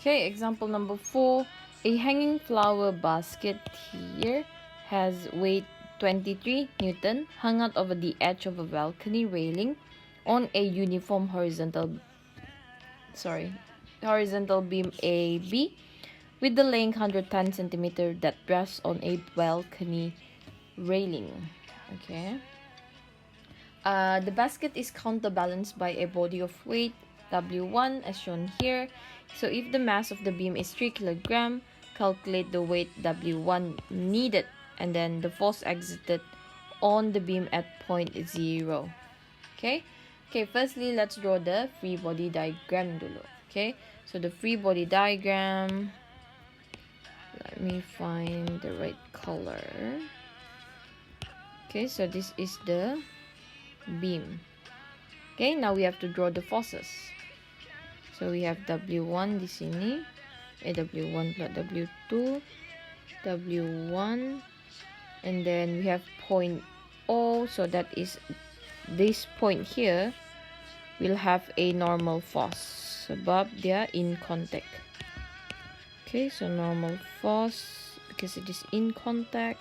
Okay, example number 4. A hanging flower basket here has weight 23 Newton hung out over the edge of a balcony railing on a uniform horizontal beam AB with the length 110 centimeter that rests on a balcony railing. Okay. The basket is counterbalanced by a body of weight W1 as shown here. So if the mass of the beam is 3 kg, calculate the weight W1 needed and then the force exerted on the beam at point 0. Okay, firstly let's draw the free body diagram dulu. Okay, so the free body diagram, let me find the right color. Okay, so this is the beam. Okay, now we have to draw the forces. So we have W1 di sini, W1 plus W2, W1, and then we have point O, so that is this point here will have a normal force sebab dia in contact. Okay, so normal force because it is in contact.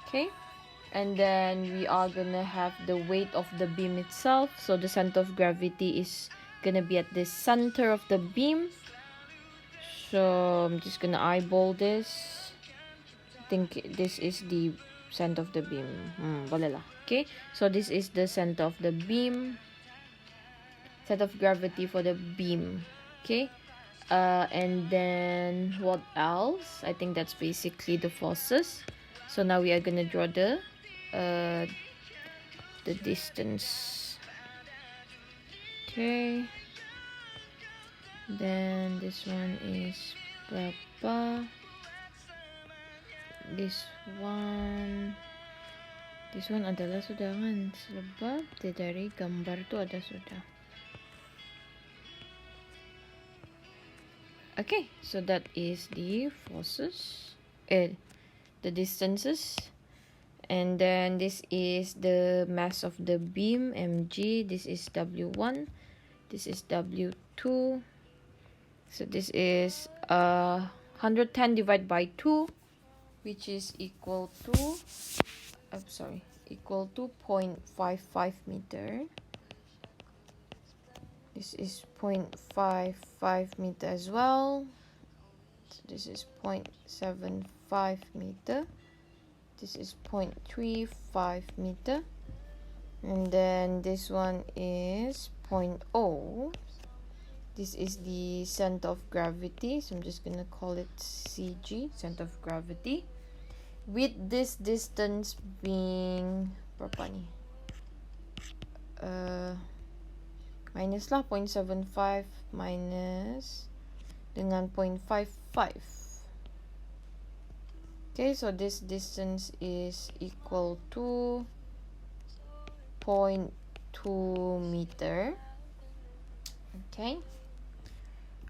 Okay, and then we are gonna have the weight of the beam itself. So the center of gravity is gonna be at the center of the beam. So I'm just gonna eyeball this. I think this is the center of the beam. Boleh lah. Okay, so this is the center of the beam. Center of gravity for the beam. Okay, and then what else? I think that's basically the forces. So now we are gonna draw the distance. Okay, then this one is berapa, this one adalah sudah kan, sebab dari gambar tu ada sudah. Okay, so that is the forces, the distances. And then this is the mass of the beam, mg. This is W1. This is W2. So this is 110 divided by 2, which is equal to, equal to 0.55 meter. This is 0.55 meter as well. So this is 0.75 meter. This is 0.35 meter, and then this one is 0.0. This is the center of gravity, so I'm just gonna call it CG, center of gravity, with this distance being berapa ni? Minus lah 0.75 minus dengan 0.55. Okay, so this distance is equal to 0.2 meter. Okay.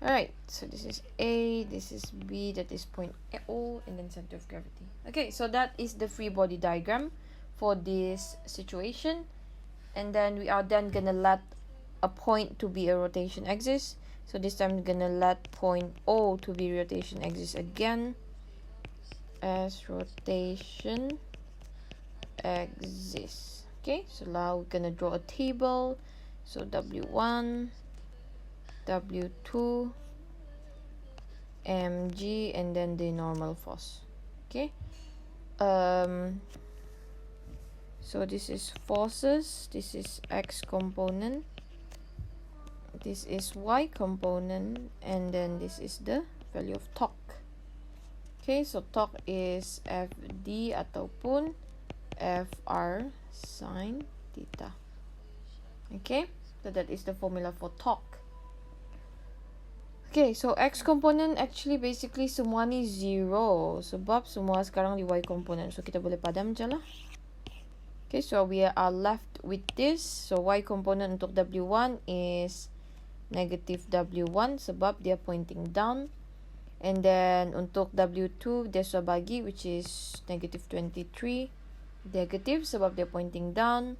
Alright, so this is A, this is B, that is point O, and then center of gravity. Okay, so that is the free body diagram for this situation. And then we are then gonna let a point to be a rotation axis. So this time we're gonna let point O to be rotation axis again, as rotation axis. Okay, so now we're gonna draw a table. So W1, W2, mg, and then the normal force. Okay, so this is forces, this is x component, this is y component, and then this is the value of torque. Okay, so torque is Fd ataupun Fr sin theta. Okay, so that is the formula for torque. Okay, so x component actually basically semua ni 0 sebab semua sekarang di y component. So kita boleh padam je lah. Okay, so we are left with this. So y component untuk W1 is negative W1 sebab dia pointing down. And then untuk W2 dia sudah bagi, which is negative 23, negative sebab dia pointing down.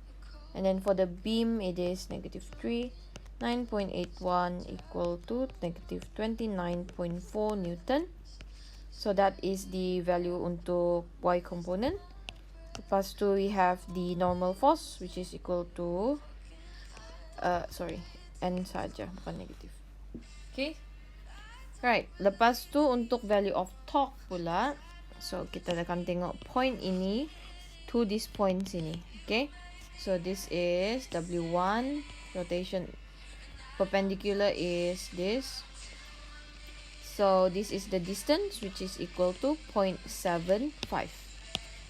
And then for the beam it is negative 3. 9.81 equal to negative 29.4 Newton. So that is the value untuk Y component. Lepas tu we have the normal force which is equal to N saja, bukan negatif. Okay. Right. Lepas tu untuk value of torque pula. So kita akan tengok point ini to this point sini. Okay. So this is W1. Rotation perpendicular is this. So this is the distance which is equal to 0.75.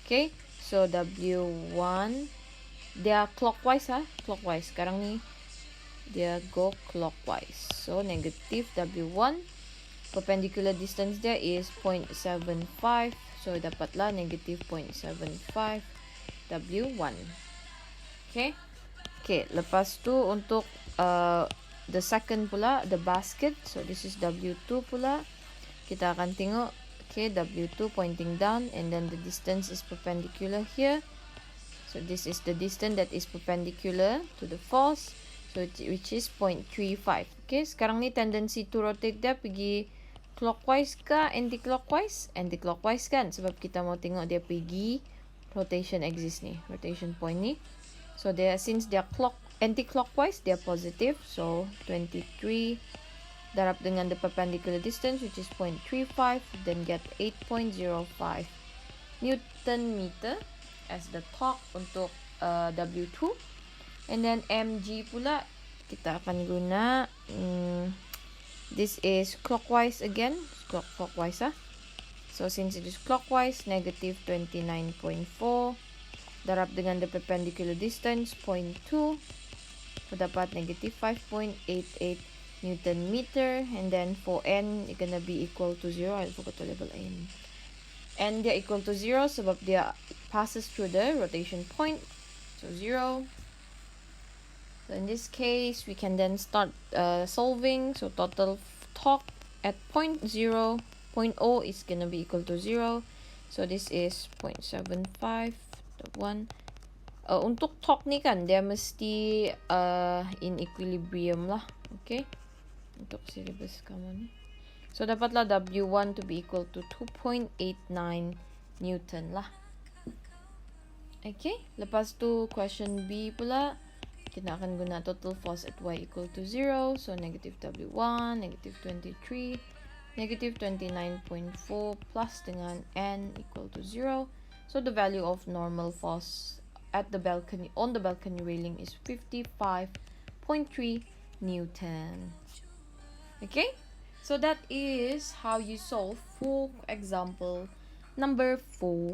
Okay. So W1 dia clockwise clockwise. Sekarang ni dia go clockwise. So negative W1. Perpendicular distance dia is 0.75. So dapatlah negative 0.75 W1. Okay. Okay, lepas tu untuk the second pula, the basket. So this is W2 pula. Kita akan tengok, okay, W2 pointing down and then the distance is perpendicular here. So this is the distance that is perpendicular to the force. So which is 0.35. Okay, sekarang ni tendency to rotate dia pergi clockwise ke anti-clockwise? Anti-clockwise kan, sebab kita mau tengok dia pergi rotation axis ni, rotation point ni. So since they are anti-clockwise, they are positive. So 23 darab dengan the perpendicular distance which is 0.35, then get 8.05 Newton meter as the torque untuk W2. And then mg pula kita akan guna this is clockwise again, clockwise So since it is clockwise, negative 29.4 darab dengan the perpendicular distance 0.2, so dapat negative 5.88 Newton meter. And then for n, it's gonna be equal to 0. I forgot to label n. N dia equal to 0 sebab dia passes through the rotation point, so 0. So in this case, we can then start solving. So total torque at point 0 is gonna be equal to 0. So this is 0.75. Untuk torque ni kan, dia mesti in equilibrium lah. Okay. Untuk syllabus kamu ni. So dapatlah W1 to be equal to 2.89 Newton lah. Okay. Lepas tu question B pula. Kita akan guna total force at Y equal to 0. So negative W1, negative 23, negative 29.4 plus dengan N equal to 0. So the value of normal force at the balcony, on the balcony railing, is 55.3 Newton. Okay, so that is how you solve for example number 4.